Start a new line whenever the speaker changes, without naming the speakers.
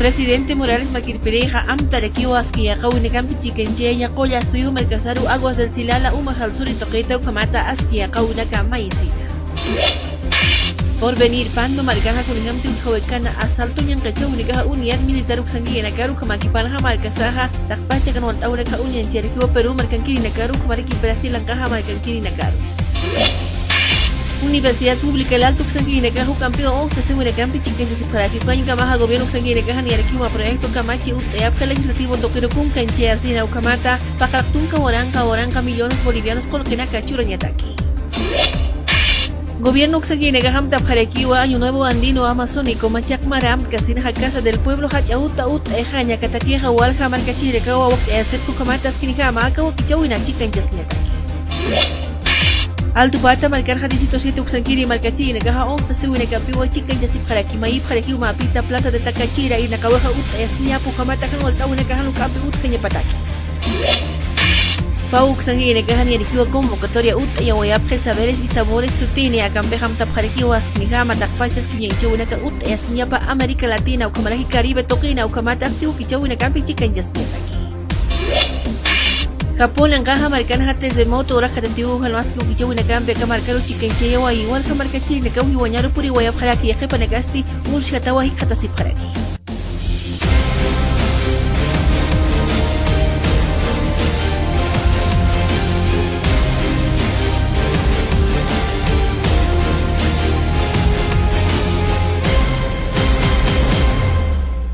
Presidente Morales Makirpireja Amtarekiwa Askiyaqa Winakampi Chikencheya Qolla Suyu Mercasaru Aguas del Silala Umajal Sur y Toqueta Ucamata Askiyaqa Winakama Isina. Por venir Pando Marcaja Kuningamti Utjawekana Asalto Yankacha Unikaja Unidad Militar Uxangui Nakaru Kamakipanaja Marcasaja Takpacha Kanwaltaureka Unian Cherikiwa Perú Marcankiri Nakaru Kamariki Perasti Lancaja Marcankiri Nakaru. Universidad Pública El Alto Uxanguinekaja campeón de Seguinecampi Chiquense para que cuando Kamaja Gobierno Uxanguinekaja ni Arequipa proyecto Camachi UTEAP legislativo Toquero con Canche Asina Ucamata Pacaltunca Oranca millones bolivianos con lo que Nakachura Ñataki. Gobierno Uxanguinekaja Tapjarequiwa Año Nuevo Andino Amazónico Machac Maram Casina Casa del Pueblo Hachauta Ejaña Cataqueja Walja Marcachirekawa Acepto Camata Skinijama Acabo Kichawina Chicanches Ñataki. Alto Pata marcar Hadicito 7 Uxanquiri Marcachi Nekaja Onta Seguinecampiwa Chicken Jasip Haraki Maip Haraki Mapita Plata de Takachira y Nakawaja Ut Esnia Pukamata Kanolta Unekaja Lukapi Ut Kenyapataki. Fau Uxanguinekaja ni Erikiwa convocatoria Ut Yawayapje Saberes y Sabores Sutini a Campejam Taphareki Waskinijama Takpachas Kiñenchawinaka Ut Esnia pa América Latina Ukamalaki Caribe Toquina Ukamata Astiu Kichawinacampi Chicken Jasmiataki. Japón Lancaja Marcana Hates de Moto Ora Katatibu Halmaski Ukichawinacampi Kamarcaro Chikenchewa igual Kamarcachi Nekawi Wañaro Puri Wayap Haraki Yakepanagasti Urshatawa Hikatasip Haraki.